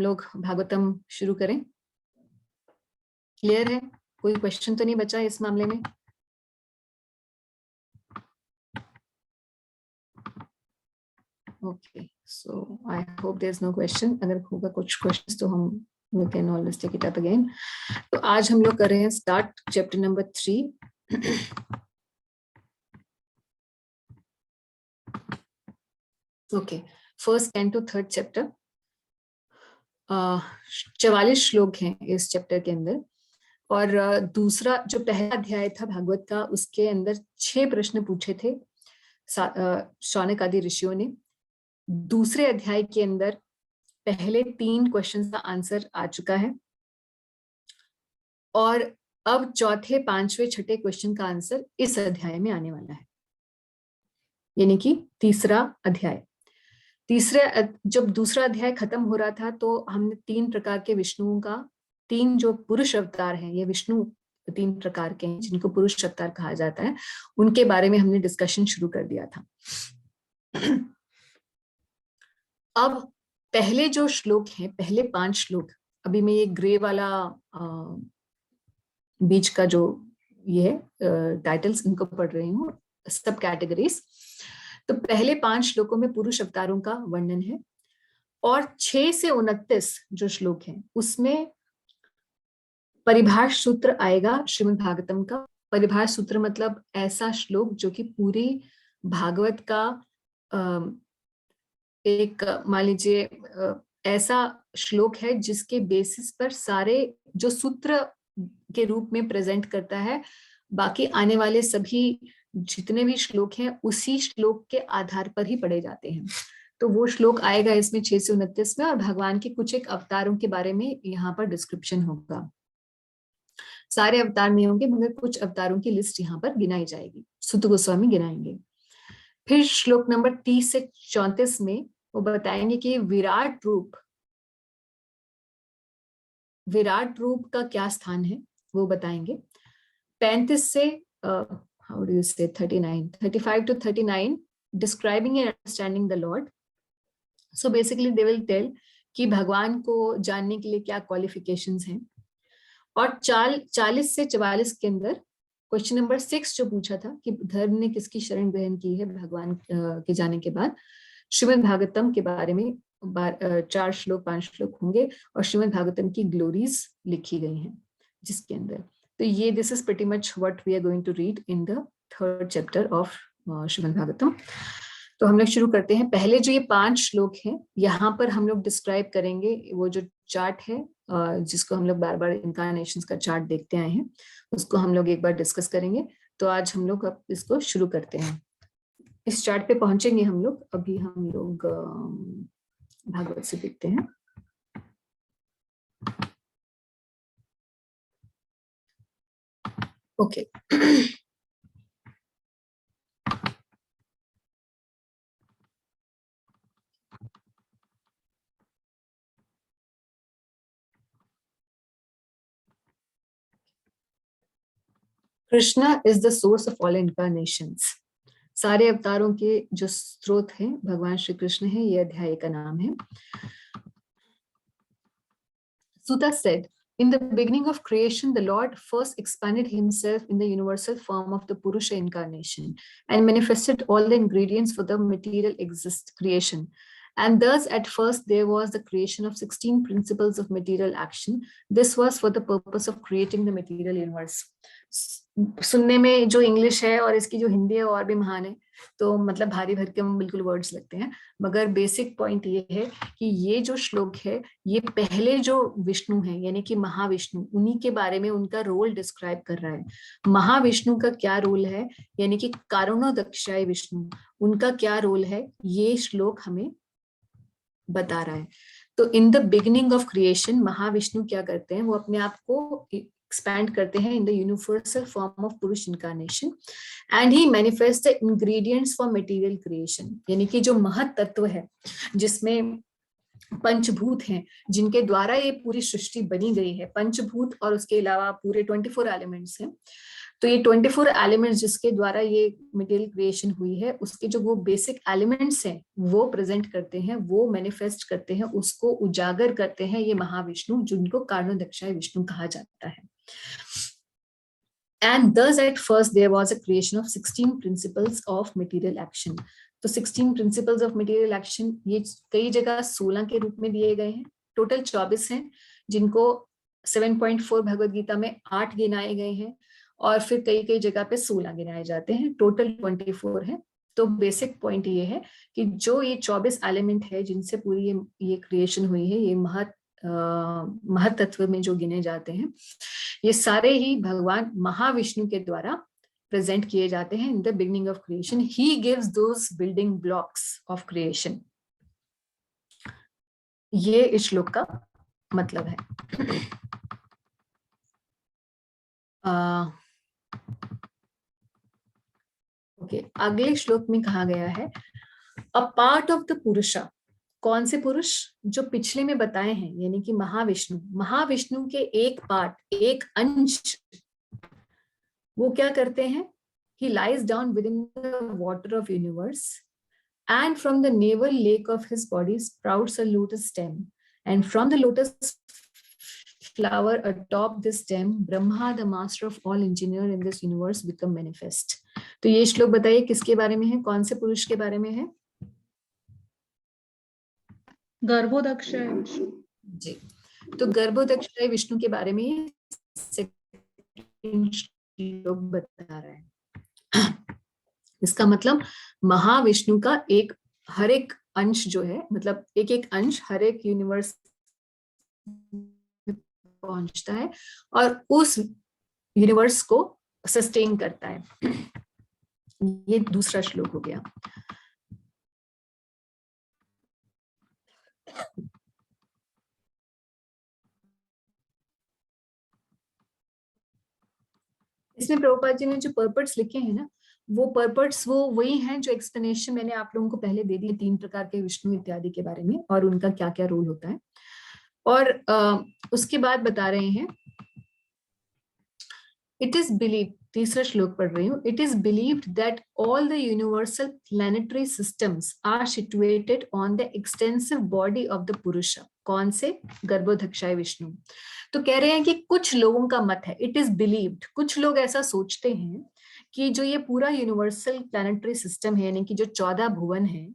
लोग भागवतम शुरू करें। क्लियर है? कोई क्वेश्चन तो नहीं बचा इस मामले में? Okay, so I hope there is no question. अगर होगा कुछ क्वेश्चंस तो हम we can always take it up again. तो आज हम लोग कर रहे हैं start chapter number 3। Okay, first canto third chapter. 44 श्लोक हैं इस चैप्टर के अंदर। और दूसरा जो पहला अध्याय था भागवत का, उसके अंदर 6 प्रश्न पूछे थे शौनक आदि ऋषियों ने। दूसरे अध्याय के अंदर पहले 3 क्वेश्चन का आंसर आ चुका है और अब चौथे, पांचवें, छठे क्वेश्चन का आंसर इस अध्याय में आने वाला है, यानी कि तीसरा अध्याय। जब दूसरा अध्याय खत्म हो रहा था तो हमने 3 प्रकार के विष्णुओं का, 3 जो पुरुष अवतार हैं, ये विष्णु 3 प्रकार के हैं जिनको पुरुष अवतार कहा जाता है, उनके बारे में हमने डिस्कशन शुरू कर दिया था। अब पहले जो श्लोक हैं, पहले 5 श्लोक, अभी मैं ये ग्रे वाला बीच का जो ये है टाइटल्स, इनको पढ़ रही हूँ, सब कैटेगरीज। तो पहले 5 श्लोकों में पुरुष अवतारों का वर्णन है और 6 से 29 जो श्लोक हैं उसमें परिभाष सूत्र आएगा श्रीमद् भागवतम का। परिभाष सूत्र मतलब ऐसा श्लोक जो कि पूरी भागवत का एक, मान लीजिए, ऐसा श्लोक है जिसके बेसिस पर सारे जो सूत्र के रूप में प्रेजेंट करता है, बाकी आने वाले सभी जितने भी श्लोक हैं उसी श्लोक के आधार पर ही पढ़े जाते हैं। तो वो श्लोक आएगा इसमें 6 से 29 में, और भगवान के कुछ एक अवतारों के बारे में यहाँ पर डिस्क्रिप्शन होगा। सारे अवतार नहीं होंगे मगर कुछ अवतारों की लिस्ट यहाँ पर गिनाई जाएगी, सुत गोस्वामी गिनाएंगे। फिर श्लोक नंबर 30 से 34 में वो बताएंगे कि विराट रूप का क्या स्थान है, वो बताएंगे। 35 से 35 to 39 describing and understanding the lord. So basically they will tell कि भगवान को जानने के लिए क्या क्वालिफिकेशंस हैं। और 40 से 44 के अंदर क्वेश्चन नंबर 6 जो पूछा था कि धर्म ने किसकी शरण ग्रहण की है भगवान के जाने के बाद, श्रीमद् भागवतम के बारे में 4 श्लोक 5 श्लोक होंगे और श्रीमद् भागवतम की ग्लोरीज लिखी गई हैं जिसके अंदर। तो ये this is pretty much what we are going to read in the third chapter of Shrimad Bhagavatam. तो हम लोग शुरू करते हैं। पहले जो ये 5 श्लोक हैं यहाँ पर हम लोग डिस्क्राइब करेंगे वो जो चार्ट है, जिसको हम लोग बार बार इनकारनेशंस का चार्ट देखते आए हैं, उसको हम लोग एक बार डिस्कस करेंगे। तो आज हम लोग अब इसको शुरू करते हैं। इस चार्ट पे पहुंचेंगे हम लोग। अभी हम लोग भागवत से देखते हैं। Okay, Krishna is the source of all incarnations. सारे अवतारों के जो स्रोत हैं भगवान श्री कृष्ण है, ये अध्याय का नाम है। Suta said, in the beginning of creation, the Lord first expanded himself in the universal form of the Purusha incarnation and manifested all the ingredients for the material creation. And thus, at first, there was the creation of 16 principles of material action. This was for the purpose of creating the material universe. सुनने में जो English है और इसकी जो हिंदी है और भी महान है, तो मतलब भारी भर के बिल्कुल वर्ड्स लगते हैं, मगर बेसिक पॉइंट ये है कि ये जो श्लोक है ये पहले जो विष्णु है यानी कि महाविष्णु, उन्हीं के बारे में उनका रोल डिस्क्राइब कर रहा है। महाविष्णु का क्या रोल है यानी कि कारुणोदक्षाय विष्णु, उनका क्या रोल है ये श्लोक हमें बता रहा है। तो in the beginning of creation Mahavishnu क्या करते हैं, वो अपने आप को एक्सपैंड करते हैं in the universal form of purusha incarnation and he manifest the ingredients for material creation, यानी कि जो महत तत्व है जिसमें पंचभूत हैं जिनके द्वारा ये पूरी सृष्टि बनी गई है, पंचभूत और उसके अलावा पूरे 24 एलिमेंट्स हैं, तो ये 24 एलिमेंट्स जिसके द्वारा ये मटेरियल क्रिएशन हुई है, उसके जो वो बेसिक एलिमेंट्स हैं वो प्रेजेंट करते हैं, वो मैनिफेस्ट करते हैं, उसको उजागर करते हैं ये महाविष्णु, जिनको कारणोदक्षाय विष्णु कहा जाता है। And thus at first there was a creation of 16 principles of material action. तो 16 principles of material action ये कई जगह 16 के रूप में दिए गए हैं, टोटल 24 हैं, जिनको 7.4 भगवद गीता में 8 गिनाए गए हैं, और फिर कई कई जगह पे 16 गिनाए जाते हैं, टोटल 24 है। तो बेसिक पॉइंट ये है कि जो ये 24 एलिमेंट है जिनसे पूरी ये क्रिएशन हुई है, ये महतत्व में जो गिने जाते हैं, ये सारे ही भगवान महाविष्णु के द्वारा प्रेजेंट किए जाते हैं in the beginning of creation. He gives those building blocks of creation. ये इस श्लोक का मतलब है। ओके, अगले श्लोक में कहा गया है अ पार्ट ऑफ द पुरुषा। कौन से पुरुष? जो पिछले में बताए हैं, यानी कि महाविष्णु। महाविष्णु के एक पार्ट, एक अंश, वो क्या करते हैं? He lies down within the water of universe, and from the navel lake of his body sprouts a lotus stem, and from the lotus flower atop this stem, Brahma, the master of all engineer in this universe, become manifest. तो ये श्लोक बताइए किसके बारे में है, कौन से पुरुष के बारे में है? गर्भोदक्षाय विष्णु जी। तो गर्भोदक्षाय विष्णु के बारे में श्लोक बता रहा है। इसका मतलब महाविष्णु का एक हर एक अंश जो है, मतलब एक एक अंश हर एक यूनिवर्स पहुंचता है और उस यूनिवर्स को सस्टेन करता है। ये दूसरा श्लोक हो गया। इसमें प्रभुपाद जी ने जो पर्पट्स लिखे हैं ना, वो पर्पट्स वो वही हैं जो एक्सप्लेनेशन मैंने आप लोगों को पहले दे दी, 3 प्रकार के विष्णु इत्यादि के बारे में और उनका क्या क्या रोल होता है। और उसके बाद बता रहे हैं इट इज बिलीव, तीसरा श्लोक पढ़ रही हूँ। It is believed that all the universal planetary systems are situated on the extensive body of the Purusha. कौन से? गर्भोदक्षाय विष्णु। तो कह रहे हैं कि कुछ लोगों का मत है, इट इज बिलीव्ड, कुछ लोग ऐसा सोचते हैं कि जो ये पूरा यूनिवर्सल प्लैनेटरी सिस्टम है, यानी कि जो 14 भुवन है,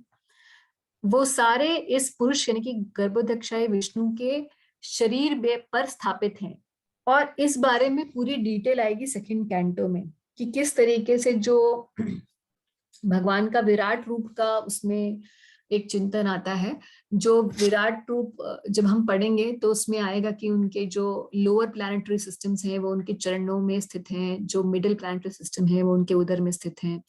वो सारे इस पुरुष यानी कि गर्भोदक्षाय विष्णु के शरीर पर स्थापित हैं। और इस बारे में पूरी डिटेल आएगी सेकंड कैंटो में कि किस तरीके से जो भगवान का विराट रूप का उसमें एक चिंतन आता है। जो विराट रूप जब हम पढ़ेंगे तो उसमें आएगा कि उनके जो लोअर प्लैनेटरी सिस्टम्स हैं वो उनके चरणों में स्थित हैं, जो मिडिल प्लैनेटरी सिस्टम है वो उनके उदर में स्थित हैं,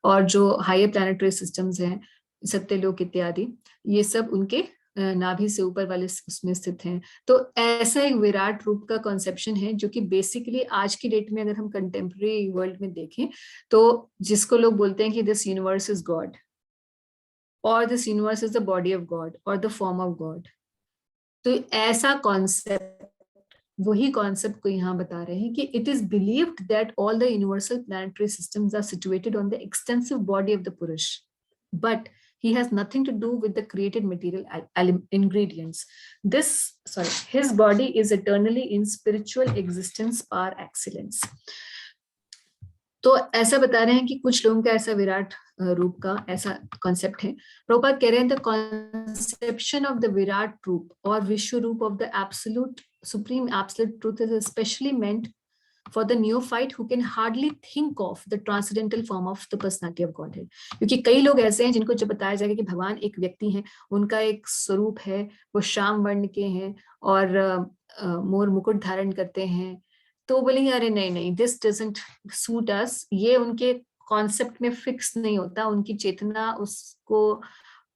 और जो हायर प्लैनेटरी सिस्टम्स हैं सत्यलोक इत्यादि, ये सब उनके नाभि से ऊपर वाले उसमें स्थित हैं। तो ऐसा एक विराट रूप का कॉन्सेप्शन है जो कि बेसिकली आज की डेट में अगर हम कंटेम्प्रेरी वर्ल्ड में देखें तो जिसको लोग बोलते हैं कि दिस यूनिवर्स इज गॉड, और this universe is the body of God और द फॉर्म ऑफ गॉड। तो ऐसा कॉन्सेप्ट, वही कॉन्सेप्ट को यहाँ बता रहे हैं कि it is believed that all the universal planetary systems are situated on the extensive body of the Purusha, but he has nothing to do with the created material ingredients. His body is eternally in spiritual existence par excellence. तो ऐसा बता रहे हैं कि कुछ लोगों का ऐसा विराट रूप का ऐसा कॉन्सेप्ट है। प्रभुपाद कह रहे हैं the conception of the Virat रूप और विश्व रूप of the absolute supreme absolute truth is specially meant for the neophyte who can hardly think of the transcendental form of the personality of Godhead. क्योंकि कई लोग ऐसे हैं जिनको जब बताया जाएगा कि भगवान एक व्यक्ति हैं, उनका एक स्वरूप है, वो श्याम वर्ण के हैं और मोर मुकुट धारण करते हैं, तो बोलेंगे अरे नहीं नहीं, दिस डजंट सूट अस। ये उनके कॉन्सेप्ट में फिक्स नहीं होता, उनकी चेतना उसको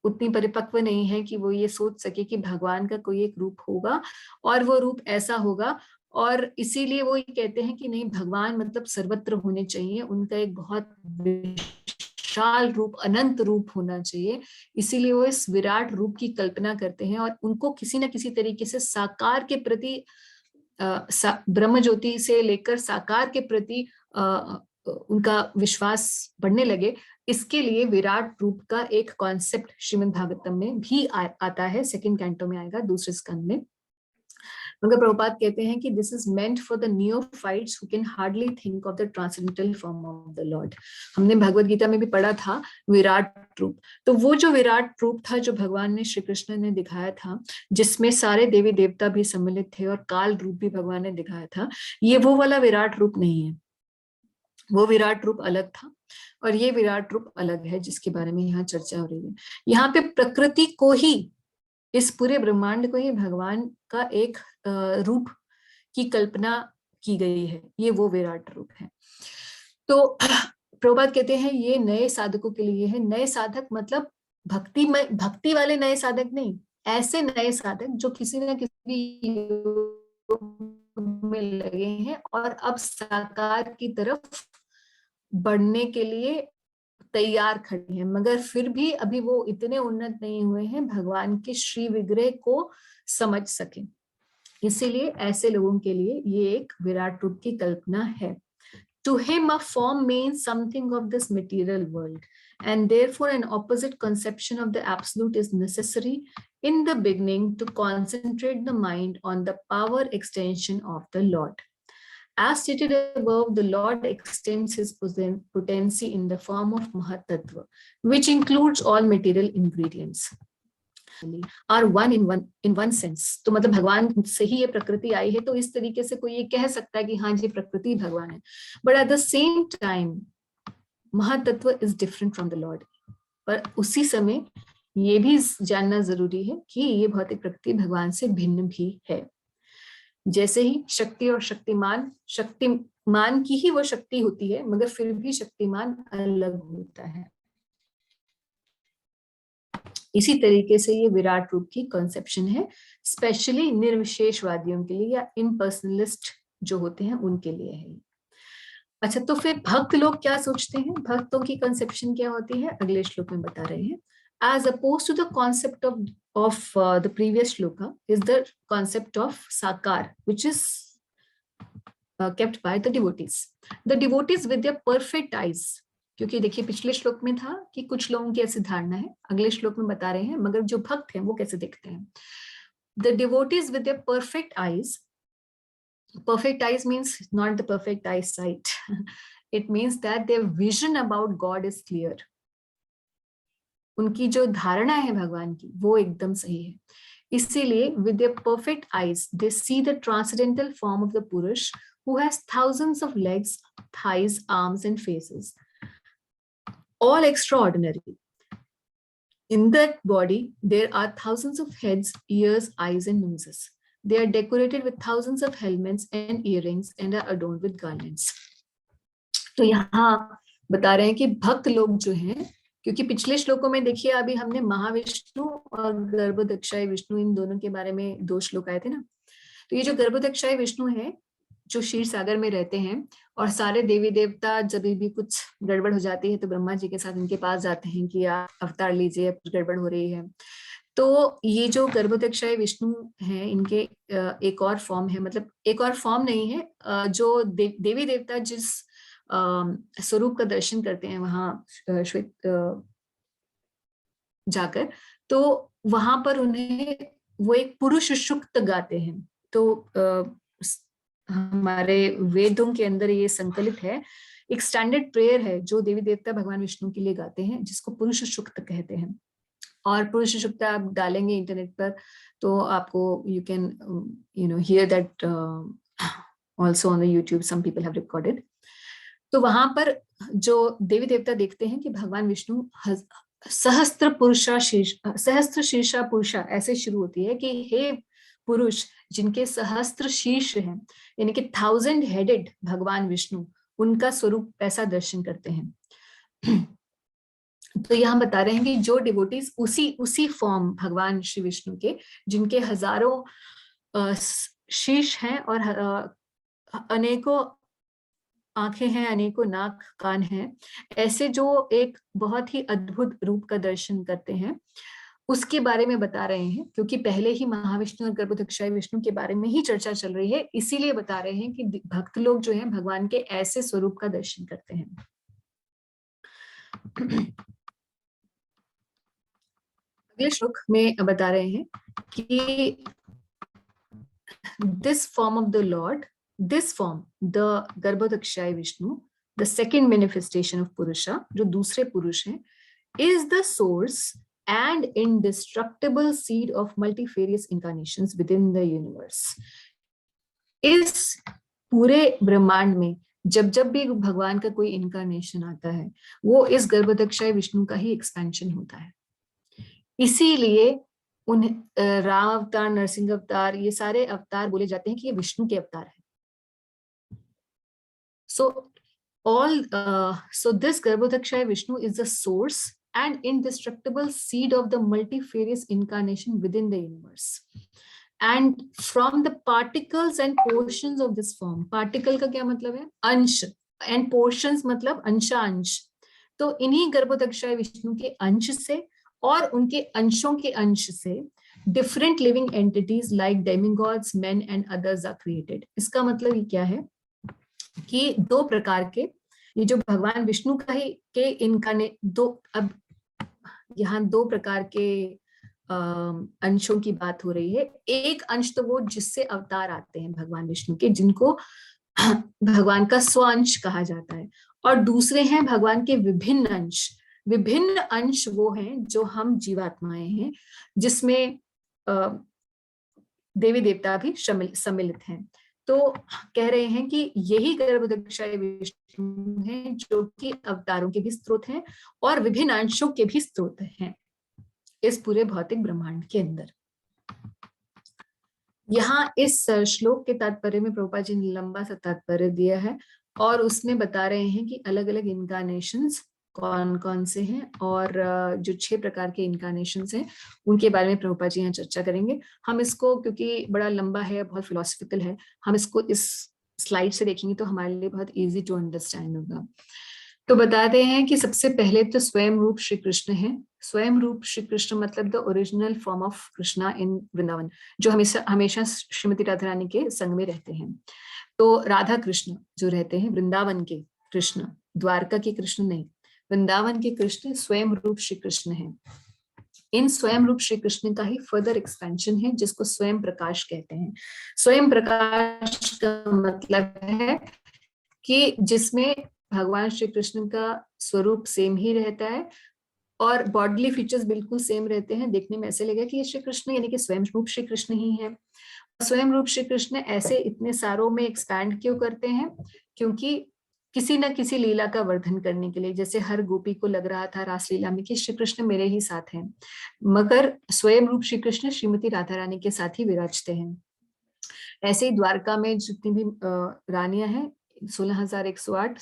उतनी परिपक्व नहीं है कि वो ये सोच सके कि भगवान का कोई एक रूप होगा और वो रूप ऐसा होगा। और इसीलिए वो ये कहते हैं कि नहीं, भगवान मतलब सर्वत्र होने चाहिए, उनका एक बहुत विशाल रूप, अनंत रूप होना चाहिए। इसीलिए वो इस विराट रूप की कल्पना करते हैं और उनको किसी न किसी तरीके से साकार के प्रति, ब्रह्म ज्योति से लेकर साकार के प्रति उनका विश्वास बढ़ने लगे, इसके लिए विराट रूप का एक कॉन्सेप्ट श्रीमद् भागवतम में भी आता है, सेकंड कैंटो में आएगा, दूसरे स्कंद में। मगर प्रभुपाद कहते हैं कि this is meant for the neophytes who can hardly think of the transcendental form of the lord. हमने भगवत गीता में भी पढ़ा था विराट रूप, तो वो जो विराट रूप था जो भगवान ने, श्री कृष्ण ने दिखाया था, जिसमें सारे देवी देवता भी सम्मिलित थे और काल रूप भी भगवान ने दिखाया था, ये वो वाला विराट रूप नहीं है, वो विराट रूप अलग था और ये विराट रूप अलग है, जिसके बारे में यहाँ चर्चा हो रही है। यहाँ पे प्रकृति को ही, इस पूरे ब्रह्मांड को ही भगवान का एक रूप की कल्पना की गई है, ये वो विराट रूप है। तो प्रभुपाद कहते हैं ये नए साधकों के लिए है। नए साधक मतलब भक्ति वाले नए साधक नहीं, ऐसे नए साधक जो किसी न किसी में लगे हैं और अब साकार की तरफ बढ़ने के लिए तैयार खड़े हैं, मगर फिर भी अभी वो इतने उन्नत नहीं हुए हैं भगवान के श्री विग्रह को समझ सके। इसीलिए ऐसे लोगों के लिए ये एक विराट रूप की कल्पना है। To him, a form means something of this material world, and therefore an opposite conception of the absolute is necessary in the beginning to concentrate the mind on the power extension of the Lord. As stated above, the Lord extends his potency in the form of Mahatattva, which includes all material ingredients. Are one in one sense. तो मतलब भगवान से ही ये प्रकृति आई है, तो इस तरीके से कोई ये कह सकता है कि हाँ जी प्रकृति भगवान है, but at the same time mahatattva is different from the lord. पर उसी समय ये भी जानना जरूरी है कि ये भौतिक प्रकृति भगवान से भिन्न भी है। जैसे ही शक्ति और शक्तिमान की ही वो शक्ति होती है, मगर फिर भी शक्तिमान अलग होता है। इसी तरीके से ये विराट रूप की कॉन्सेप्शन है, स्पेशली निर्विशेषवादियों के लिए या इम्पर्सनलिस्ट जो होते हैं उनके लिए है। अच्छा, तो फिर भक्त लोग क्या सोचते हैं, भक्तों की कॉन्सेप्शन क्या होती है, अगले श्लोक में बता रहे हैं। As opposed to the concept of the previous shloka is the concept of sakar, which is kept by the devotees. The devotees with their perfect eyes, क्योंकि देखिए पिछले श्लोक में था कि कुछ लोगों की ऐसी धारणा है, अगले श्लोक में बता रहे हैं मगर जो भक्त हैं वो कैसे देखते हैं। The devotees with their perfect eyes means not the perfect eyesight. It means that their vision about God is clear. उनकी जो धारणा है भगवान की वो एकदम सही है। इसीलिए with their perfect eyes they see the transcendental form of the Purush who has thousands of legs, thighs, arms and faces, all extraordinary. In that body there are thousands of heads, ears, eyes and noses. They are decorated with thousands of helmets and earrings and are adorned with garlands. तो यहाँ बता रहे हैं कि भक्त लोग जो हैं, क्योंकि पिछले श्लोकों में देखिए अभी हमने महाविष्णु और गर्भोदक्षाय विष्णु इन दोनों के बारे में 2 श्लोक आए थे ना। तो ये जो गर्भोदक्षाय विष्णु है जो क्षीर सागर में रहते हैं और सारे देवी देवता जब भी कुछ गड़बड़ हो जाती है तो ब्रह्मा जी के साथ इनके पास जाते हैं कि आप अवतार लीजिए, कुछ गड़बड़ हो रही है। तो ये जो गर्भोदक्षाय विष्णु हैं इनके एक और फॉर्म है, मतलब एक और फॉर्म नहीं है, जो देवी देवता जिस स्वरूप का दर्शन करते हैं वहां श्वेत जाकर, तो वहां पर उन्हें वो एक पुरुष सुक्त गाते हैं। तो हमारे वेदों के अंदर ये संकलित है, एक स्टैंडर्ड प्रेयर है जो देवी देवता भगवान विष्णु के लिए गाते हैं, जिसको पुरुष सुक्त कहते हैं। और पुरुष सुक्त आप डालेंगे इंटरनेट पर तो आपको you can hear that also on the YouTube, some people have recorded. तो वहां पर जो देवी देवता देखते हैं कि भगवान विष्णु सहस्त्र शीर्षा पुरुषा ऐसे शुरू होती है कि हे पुरुष जिनके सहस्त्र शीर्ष हैं, यानी कि 1000 हेडेड भगवान विष्णु, उनका स्वरूप ऐसा दर्शन करते हैं। तो यहाँ बता रहे हैं कि जो डिवोटीज उसी फॉर्म भगवान श्री विष्णु के, जिनके हजारों शीर्ष हैं और अनेकों आंखें हैं, अनेकों नाक कान हैं, ऐसे जो एक बहुत ही अद्भुत रूप का दर्शन करते हैं, उसके बारे में बता रहे हैं, क्योंकि पहले ही महाविष्णु और गर्भोदक्षाय विष्णु के बारे में ही चर्चा चल रही है, इसीलिए बता रहे हैं कि भक्त लोग जो हैं भगवान के ऐसे स्वरूप का दर्शन करते हैं। अगले श्लोक में बता रहे हैं कि this form of the Lord, this form, the Garbhodakshaya Vishnu, the second manifestation of Purusha, जो दूसरे पुरुष हैं, is the source and indestructible seed of multifarious incarnations within the universe. इस पूरे ब्रह्मांड में जब जब भी भगवान का कोई इनकारनेशन आता है, वो इस गर्भोदक्षाय विष्णु का ही एक्सपेंशन होता है। इसीलिए उन्हें राम अवतार, नरसिंह अवतार, ये सारे अवतार बोले जाते हैं कि ये विष्णु के अवतार है। So this Garbhodakshaya Vishnu is the source and indestructible seed of the multifarious incarnation within the universe. And from the particles and portions of this form, particle का क्या मतलब है? अंश, and portions मतलब अंशांश। तो इन्हीं गर्भोदक्षाय विष्णु के अंश से और उनके अंशों के अंश से different living entities like demigods, men and others are created. इसका मतलब ये क्या है कि दो प्रकार के, ये जो भगवान विष्णु का ही के इनकारनेट, अब यहाँ दो प्रकार के अंशों की बात हो रही है। एक अंश तो वो जिससे अवतार आते हैं भगवान विष्णु के, जिनको भगवान का स्वांश कहा जाता है, और दूसरे हैं भगवान के विभिन्न अंश। विभिन्न अंश वो हैं जो हम जीवात्माएं हैं, जिसमें देवी देवता भी सम्मिलित हैं। तो कह रहे हैं कि यही गर्भोदक्षाय विष्णु हैं जो कि अवतारों के भी स्रोत हैं और विभिन्न अंशों के भी स्रोत हैं इस पूरे भौतिक ब्रह्मांड के अंदर। यहाँ इस श्लोक के तात्पर्य में प्रभुपाद जी ने लंबा सा तात्पर्य दिया है और उसमें बता रहे हैं कि अलग अलग इनकारनेशंस कौन कौन से हैं, और जो 6 प्रकार के इनकारनेशंस हैं उनके बारे में प्रभुपाद जी यहाँ चर्चा करेंगे। हम इसको, क्योंकि बड़ा लंबा है, बहुत फिलोसफिकल है, हम इसको इस स्लाइड से देखेंगे तो हमारे लिए बहुत इजी टू अंडरस्टैंड होगा। तो बताते हैं कि सबसे पहले तो स्वयं रूप श्री कृष्ण है। स्वयं रूप श्री कृष्ण मतलब the original form of Krishna in Vrindavan, जो हमेशा श्रीमती राधा रानी के संग में रहते हैं। तो राधा कृष्ण जो रहते हैं वृंदावन के कृष्ण, द्वारका के कृष्ण नहीं, वृंदावन के कृष्ण स्वयं रूप श्री कृष्ण है। इन स्वयं रूप श्री कृष्ण का ही फर्दर एक्सपेंशन है जिसको स्वयं प्रकाश कहते हैं। स्वयं प्रकाश का मतलब है कि जिसमें भगवान श्री कृष्ण का स्वरूप सेम ही रहता है और बॉडीली फीचर्स बिल्कुल सेम रहते हैं। देखने में ऐसे लगेगा कि ये श्री कृष्ण यानी कि स्वयं रूप श्री कृष्ण ही है। स्वयं रूप श्री कृष्ण ऐसे इतने सारों में एक्सपैंड क्यों करते हैं? क्योंकि किसी न किसी लीला का वर्धन करने के लिए, जैसे हर गोपी को लग रहा था रासलीला में कि श्री कृष्ण मेरे ही साथ हैं, मगर स्वयं रूप श्री कृष्ण श्रीमती राधा रानी के साथ ही विराजते हैं। ऐसे ही द्वारका में जितनी भी रानियां हैं 16,108,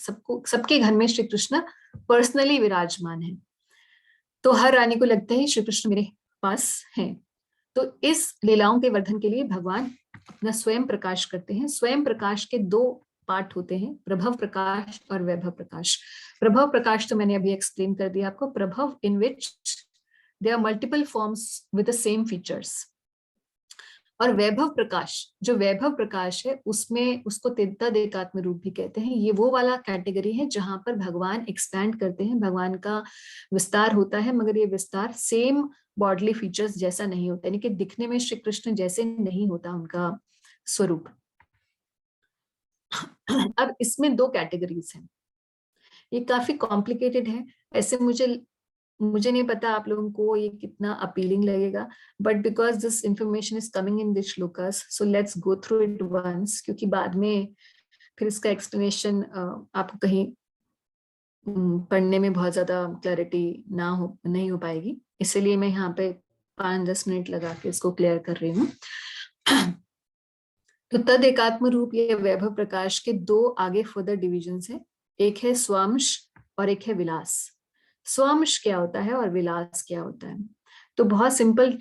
सबके घर में श्री कृष्ण पर्सनली विराजमान है। तो हर रानी को लगता है श्री कृष्ण मेरे पास हैं। तो इस लीलाओं के वर्धन के लिए भगवान अपना स्वयं प्रकाश करते हैं। स्वयं प्रकाश के 2 पार्ट होते हैं, प्रभव प्रकाश और वैभव प्रकाश। प्रभव प्रकाश तो मैंने अभी एक्सप्लेन कर दिया आपको। Prabhava in which there are multiple forms with the same features. और वैभव प्रकाश, जो वैभव प्रकाश है उसमें उसको तदेकात्म रूप भी कहते हैं। ये वो वाला कैटेगरी है जहां पर भगवान एक्सपैंड करते हैं, भगवान का विस्तार होता है, मगर ये विस्तार सेम बॉडली फीचर्स जैसा नहीं होता, यानी कि दिखने में श्री कृष्ण जैसे नहीं होता उनका स्वरूप। अब इसमें 2 कैटेगरीज हैं। ये काफी कॉम्प्लिकेटेड है, ऐसे मुझे नहीं पता आप लोगों को ये कितना अपीलिंग लगेगा, but because this information is coming in this shlokas, so let's go through it once, क्योंकि बाद में फिर इसका एक्सप्लेनेशन आपको कहीं पढ़ने में बहुत ज्यादा क्लैरिटी नहीं हो पाएगी, इसलिए मैं यहाँ पे 5-10 मिनट लगा के इसको क्लियर कर रही हूँ। तो तद एकात्म रूप ये वैभव प्रकाश के 2 आगे फर्दर डिविजन्स हैं। एक है स्वांश और एक है विलास। स्वांश क्या होता है और विलास क्या होता है? तो बहुत सिंपल,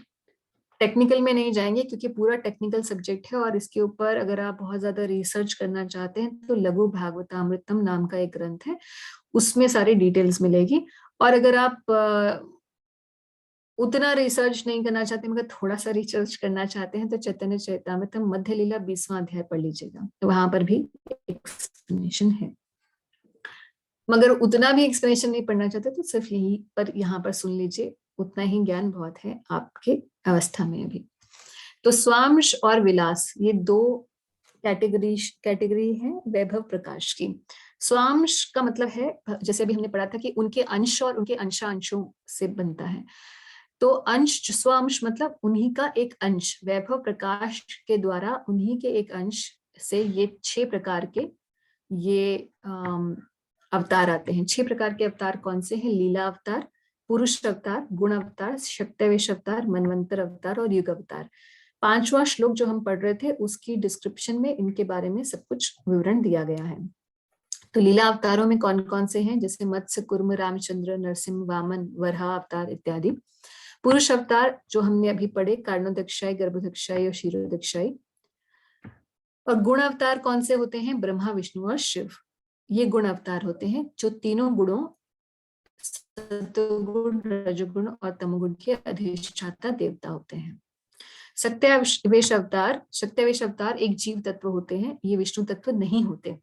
टेक्निकल में नहीं जाएंगे क्योंकि पूरा टेक्निकल सब्जेक्ट है, और इसके ऊपर अगर आप बहुत ज्यादा रिसर्च करना चाहते हैं तो लघु भागवतामृतम नाम का एक ग्रंथ है, उसमें सारी डिटेल्स मिलेगी। और अगर आप उतना रिसर्च नहीं करना चाहते मगर थोड़ा सा रिसर्च करना चाहते हैं तो चैतन्य चरितामृतम मध्य लीला 20वां अध्याय पढ़ लीजिएगा, तो वहां पर भी एक्सप्लेनेशन है। मगर उतना भी एक्सप्लेनेशन नहीं पढ़ना चाहते तो सिर्फ यही पर यहाँ पर सुन लीजिए, उतना ही ज्ञान बहुत है आपके अवस्था में अभी। तो स्वांश और विलास ये दो कैटेगरी है वैभव प्रकाश की। स्वांश का मतलब है, जैसे अभी हमने पढ़ा था कि उनके अंश और उनके अंशांशों से बनता है, तो अंश स्वांश मतलब उन्हीं का एक अंश, वैभव प्रकाश के द्वारा उन्हीं के एक अंश से ये 6 प्रकार के ये अवतार आते हैं। 6 प्रकार के अवतार कौन से हैं? लीला अवतार, पुरुष अवतार, गुण अवतार, शक्तिवेश अवतार, मनवंतर अवतार और युग अवतार। 5वां श्लोक जो हम पढ़ रहे थे उसकी डिस्क्रिप्शन में इनके बारे में सब कुछ विवरण दिया गया है। तो लीला अवतारों में कौन कौन से हैं? जैसे मत्स्य, कुर्म, रामचंद्र, नरसिंह, वामन, वराह अवतार इत्यादि। पुरुष अवतार जो हमने अभी पढ़े, कारणोदक्षाई, गर्भोदक्षाई और क्षीरोदक्षाई। और गुण अवतार कौन से होते हैं? ब्रह्मा, विष्णु और शिव। ये गुण अवतार होते हैं जो तीनों गुणों सतोगुण, रजोगुण और तमोगुण के अधिष्ठाता देवता होते हैं। शक्तिवेश अवतार एक जीव तत्व होते हैं, ये विष्णु तत्व नहीं होते।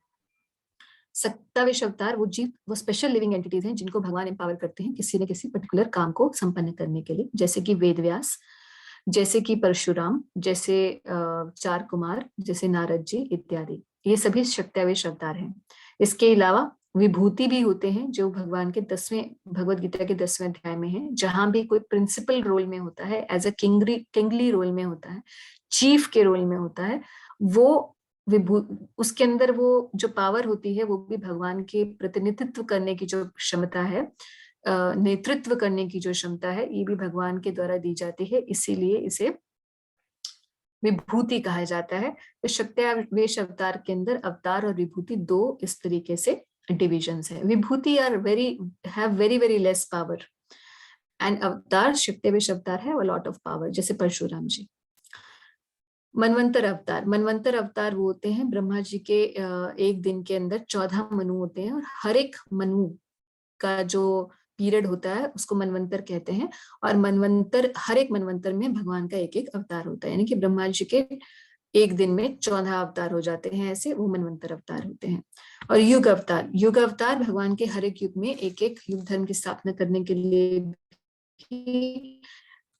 सत्तावेश अवतार वो जीव, वो स्पेशल लिविंग एंटिटीज हैं जिनको भगवान एम्पावर करते हैं किसी न किसी पर्टिकुलर काम को संपन्न करने के लिए, जैसे कि वेदव्यास, जैसे कि परशुराम, जैसे 4 कुमार, जैसे नारद जी इत्यादि। ये सभी शक्तिवेश अवतार हैं। इसके अलावा विभूति भी होते हैं जो भगवान के 10वें भगवत गीता के 10वें अध्याय में है, जहां भी कोई प्रिंसिपल रोल में होता है, एज अ किंगली रोल में होता है, चीफ के रोल में होता है, वो उसके अंदर वो जो पावर होती है वो भी भगवान के प्रतिनिधित्व करने की जो क्षमता है, नेतृत्व करने की जो क्षमता है, ये भी भगवान के द्वारा दी जाती है, इसीलिए इसे विभूति कहा जाता है। तो शक्तिवेश अवतार के अंदर अवतार और विभूति दो इस तरीके से डिविजन्स है। Vibhuti are have very less power and avatar, shaktivesha अवतार है लॉट ऑफ पावर, जैसे परशुराम जी। मनवंतर अवतार वो होते हैं ब्रह्मा जी के एक दिन के अंदर 14 मनु होते हैं, और हर एक मनु का जो पीरियड होता है उसको मनवंतर कहते हैं। और हर एक मनवंतर में भगवान का एक एक अवतार होता है, यानी कि ब्रह्मा जी के एक दिन में 14 अवतार हो जाते हैं, ऐसे वो मनवंतर अवतार होते हैं। और युग अवतार भगवान के हर एक युग में एक एक युग धर्म की स्थापना करने के लिए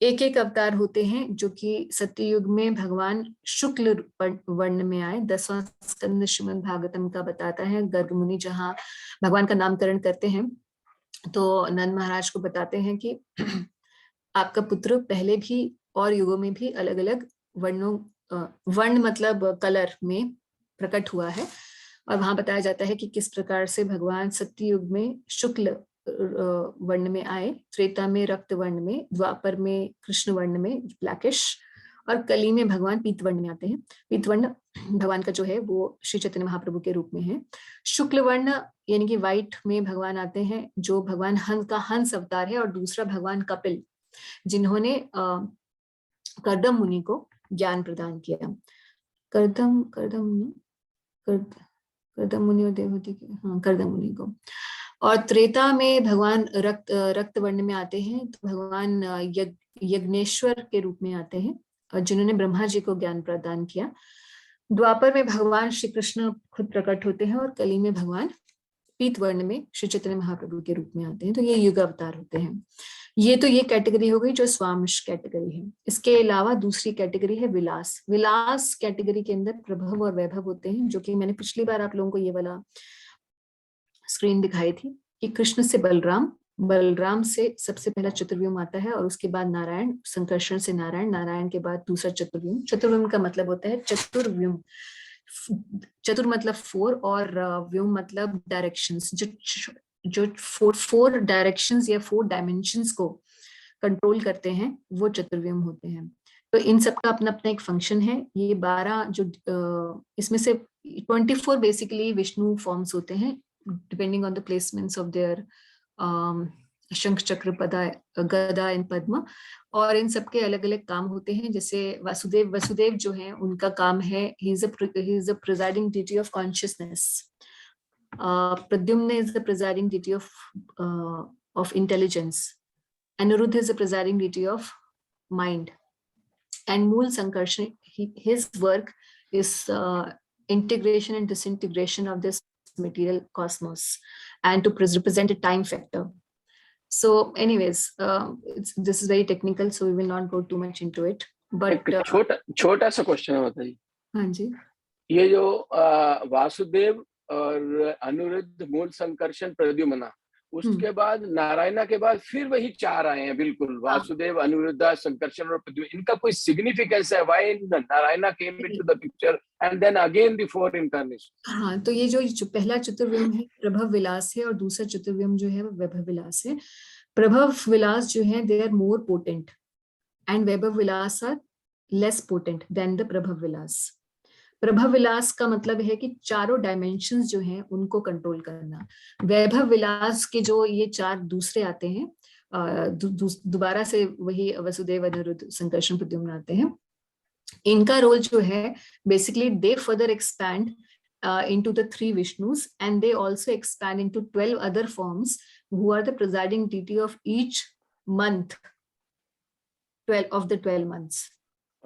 एक एक अवतार होते हैं, जो कि सत्ययुग में भगवान शुक्ल वर्ण में आए। 10वां स्कंद श्रीमद् भागवतम का बताता है, गर्ग मुनि जहाँ भगवान का नामकरण करते हैं तो नंद महाराज को बताते हैं कि आपका पुत्र पहले भी और युगों में भी अलग अलग वर्ण मतलब कलर में प्रकट हुआ है, और वहां बताया जाता है कि किस प्रकार से भगवान सत्ययुग में शुक्ल वर्ण में आए, त्रेता में रक्त वर्ण में, द्वापर में कृष्ण वर्ण में ब्लैकिश, और कली में भगवान पीत वर्ण में आते हैं। पीत वर्ण भगवान का जो है वो श्री चैतन्य महाप्रभु के रूप में है। शुक्ल वर्ण यानी कि व्हाइट में भगवान आते हैं, जो भगवान हंस अवतार है, और दूसरा भगवान कपिल, जिन्होंने कर्दम मुनि को ज्ञान प्रदान किया। कर्दम मुनि और देवहूति, हाँ कर्दम मुनि को। और त्रेता में भगवान रक्त वर्ण में आते हैं, तो भगवान यज्ञेश्वर के रूप में आते हैं, और जिन्होंने ब्रह्मा जी को ज्ञान प्रदान किया। द्वापर में भगवान श्री कृष्ण खुद प्रकट होते हैं, और कली में भगवान पीत वर्ण में श्री चैतन्य महाप्रभु के रूप में आते हैं। तो ये युग अवतार होते हैं। ये कैटेगरी हो गई जो स्वांश कैटेगरी है। इसके अलावा दूसरी कैटेगरी है विलास कैटेगरी के अंदर प्रभव और वैभव होते हैं, जो कि मैंने पिछली बार आप लोगों को ये वाला स्क्रीन दिखाई थी कि कृष्ण से बलराम से सबसे पहला चतुर्व्यूह आता है, और उसके बाद नारायण, संकर्षण से नारायण के बाद दूसरा चतुर्व्यूह का मतलब होता है चतुर्व्यूह। चतुर मतलब 4 और व्योम मतलब डायरेक्शंस, जो 4 डायरेक्शंस या 4 डायमेंशंस को कंट्रोल करते हैं, वो चतुर्व्यूह होते हैं। तो इन सब का अपना अपना एक फंक्शन है। ये 12 जो इसमें से 24 बेसिकली विष्णु फॉर्म्स होते हैं, depending on the placements of their शंख चक्र गदा एंड पद्म, और इन सबके अलग अलग काम होते हैं। जैसे वसुदेव जो हैं, उनका काम है he is a presiding deity of consciousness. Pradyumna is the presiding deity of intelligence, Aniruddha is the presiding deity of mind. And Mool Sankarshan, his work is integration and disintegration of this material cosmos, and to represent a time factor. So anyways, this is very technical, so we will not go too much into it. But छोटा सा question है, बताइए। हाँ जी, ये जो वासुदेव और अनिरुद्ध, मूल, संकर्षण, प्रद्युम्ना, उसके बाद नारायणा के बाद फिर वही चार आए हैं, बिल्कुल वासुदेव, अनिरुद्ध, संकर्षण और प्रद्युम्ना। इनका कोई सिग्निफिकेंस है? Why Narayana came into the picture and then again the four incarnation? हाँ, तो ये जो पहला चतुर्व्यूह है प्रभव विलास है, और दूसरा चतुर्व्यूह जो है वो वैभव विलास है। प्रभव विलास जो है they are more potent and vaibhava vilasa are less potent than the prabhava vilasa. प्रभव विलास का मतलब है कि चारों डायमेंशंस जो हैं उनको कंट्रोल करना। वैभव विलास के जो ये चार दूसरे आते हैं, दोबारा से वही वसुदेव, अनिरुद्ध, संकर्षण, प्रद्युम्न आते हैं। इनका रोल जो है basically they further expand into the three Vishnus, and they also expand into 12 other forms who are the presiding deity of each month, 12 of the 12 months.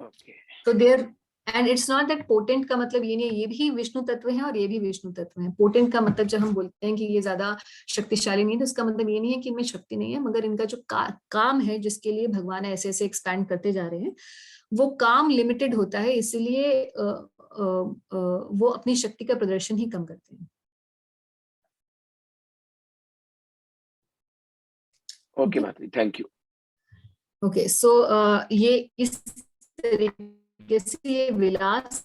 Okay. So there, and it's not that potent का मतलब ये नहीं है, ये भी विष्णु तत्व है और ये भी विष्णु तत्व है। पोटेंट का मतलब जब हम बोलते हैं कि ये ज्यादा शक्तिशाली नहीं है, तो इसका मतलब ये नहीं है कि इनमें शक्ति नहीं है, मगर इनका जो काम है जिसके लिए भगवान ऐसे ऐसे एक्सपैंड करते जा रहे हैं, वो काम लिमिटेड होता है, इसलिए वो अपनी शक्ति का प्रदर्शन ही कम करते हैं। Okay Madhuri, thank you. Okay, so ये इस तरीके से ये विलास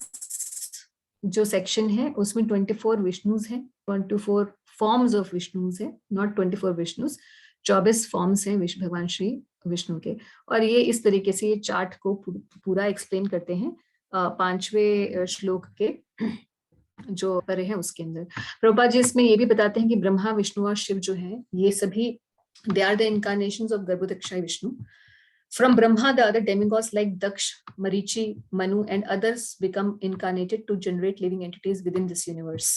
जो सेक्शन है उसमें 24 विष्णुज हैं, 24 फॉर्म्स ऑफ विष्णुज है, नॉट 24 विष्णुज, 24 फॉर्म्स हैं भगवान श्री विष्णु के। और ये इस तरीके से ये चार्ट को पूरा एक्सप्लेन करते हैं 5वें श्लोक के जो परे हैं उसके अंदर। प्रभुपाद जी इसमें ये भी बताते हैं कि ब्रह्मा, विष्णु और शिव जो हैं ये सभी they are the incarnations of Garbhodakshayi Vishnu. From Brahma, the other demigods like Daksh, Marichi, Manu and others become incarnated to generate living entities within this universe.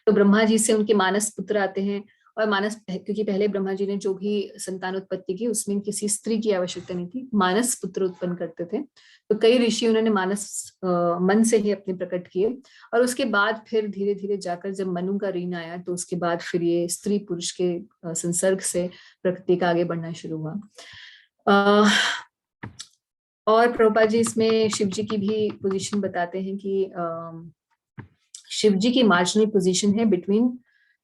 तो ब्रह्मा जी से उनके मानस पुत्र आते हैं, और मानस, क्योंकि पहले ब्रह्मा जी ने जो भी संतान उत्पत्ति की उसमें किसी स्त्री की आवश्यकता नहीं थी, मानस पुत्र उत्पन्न करते थे। तो कई ऋषि उन्होंने मानस मन से ही अपने प्रकट किए, और उसके बाद फिर धीरे धीरे जाकर जब मनु का ऋण आया तो उसके बाद फिर ये स्त्री पुरुष के संसर्ग से प्रकृति का आगे बढ़ना शुरू हुआ। और प्रभुपाद जी इसमें शिव जी की भी पोजीशन बताते हैं कि शिव जी की मार्जिनल पोजीशन है बिटवीन,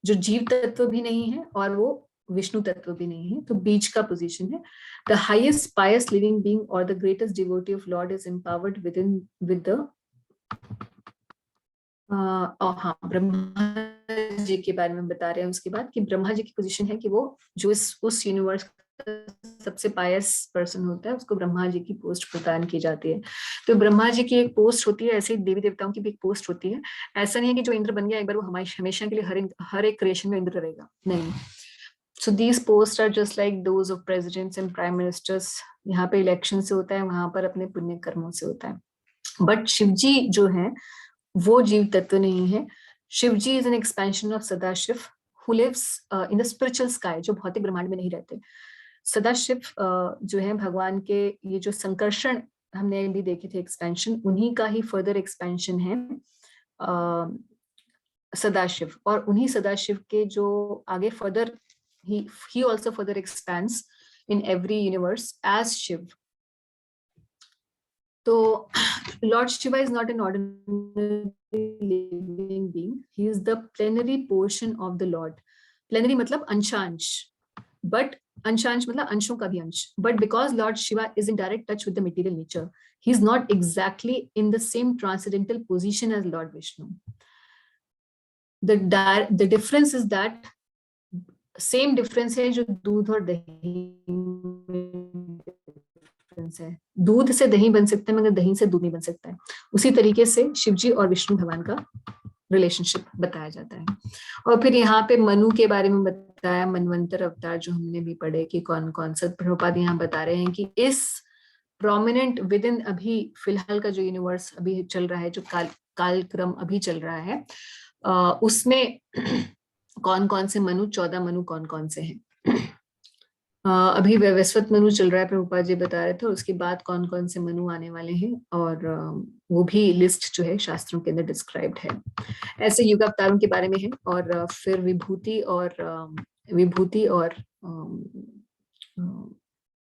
जो जीव तत्व भी नहीं है और वो विष्णु तत्व भी नहीं है, तो बीच का पोजीशन है। The highest pious living being और the greatest devotee of lord is empowered with the हाँ, ब्रह्मा जी के बारे में बता रहे हैं उसके बाद कि ब्रह्मा जी की पोजीशन है कि वो जो उस यूनिवर्स सबसे पायस पर्सन होता है उसको ब्रह्मा जी की पोस्ट प्रदान की जाती है। तो ब्रह्मा जी की एक पोस्ट होती है, ऐसे ही देवी देवताओं की भी एक पोस्ट होती है। ऐसा नहीं है कि जो इंद्र बन गया एक बार वो हमेशा के लिए हर एक क्रिएशन में इंद्र रहेगा, नहीं। So these post are just like those of presidents and prime ministers. यहाँ पे इलेक्शन से होता है, वहां पर अपने पुण्य कर्मों से होता है। बट शिव जी जो है वो जीव तत्व नहीं है। Shiva ji is an expansion of Sadashiva who lives in the spiritual sky, जो भौतिक ब्रह्मांड में नहीं रहते। सदाशिव जो है भगवान के, ये जो संकर्षण हमने भी देखे थे एक्सपेंशन, उन्हीं का ही फर्दर एक्सपेंशन है सदाशिव। और उन्हीं सदाशिव के जो आगे further he also further expands in every universe as Shiv. So Lord Shiva is not an ordinary living being. He is the plenary portion of the Lord. Plenary मतलब अंशांश, but अंशांश मतलब अंशों का भी अंश। But because Lord Shiva is in direct touch with the material nature, he is not exactly in the same transcendental position as Lord Vishnu. The difference is that same difference है जो दूध और दही में डिफरेंस है। दूध से दही बन सकता है मगर दही से दूध नहीं बन सकता है। उसी तरीके से शिव जी और विष्णु भगवान का रिलेशनशिप बताया जाता है। और फिर यहाँ पे मनु के बारे में बताया, मनवंतर अवतार जो हमने भी पढ़े कि कौन कौन सा। प्रभुपाद यहाँ बता रहे हैं कि इस प्रोमिनेंट विद इन अभी फिलहाल का जो यूनिवर्स अभी चल रहा है, जो कालक्रम अभी चल रहा है, उसमें कौन कौन से मनु, 14 मनु कौन कौन से हैं। अभी वैवस्वत मनु चल रहा है, प्रभुपाद जी बता रहे थे, और उसके बाद कौन कौन से मनु आने वाले हैं, और वो भी लिस्ट जो है शास्त्रों के अंदर डिस्क्राइब्ड है। ऐसे युग अवतारों के बारे में है, और फिर विभूति और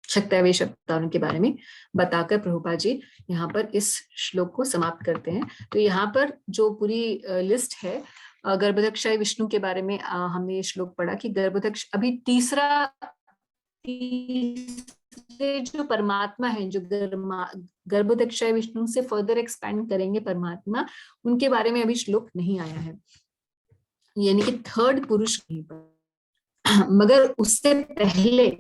शक्तावेश अवतारों के बारे में बताकर प्रभुपाद जी यहाँ पर इस श्लोक को समाप्त करते हैं। तो यहाँ पर जो पूरी लिस्ट है, गर्भोदक्षाय विष्णु के बारे में हमने ये श्लोक पढ़ा कि गर्भोदक्ष अभी तीसरे जो परमात्मा है, जो गर्भोदक्षाय विष्णु से फर्दर एक्सपैंड करेंगे परमात्मा, उनके बारे में अभी श्लोक नहीं आया है, यानी कि थर्ड पुरुष नहीं पर। मगर उससे पहले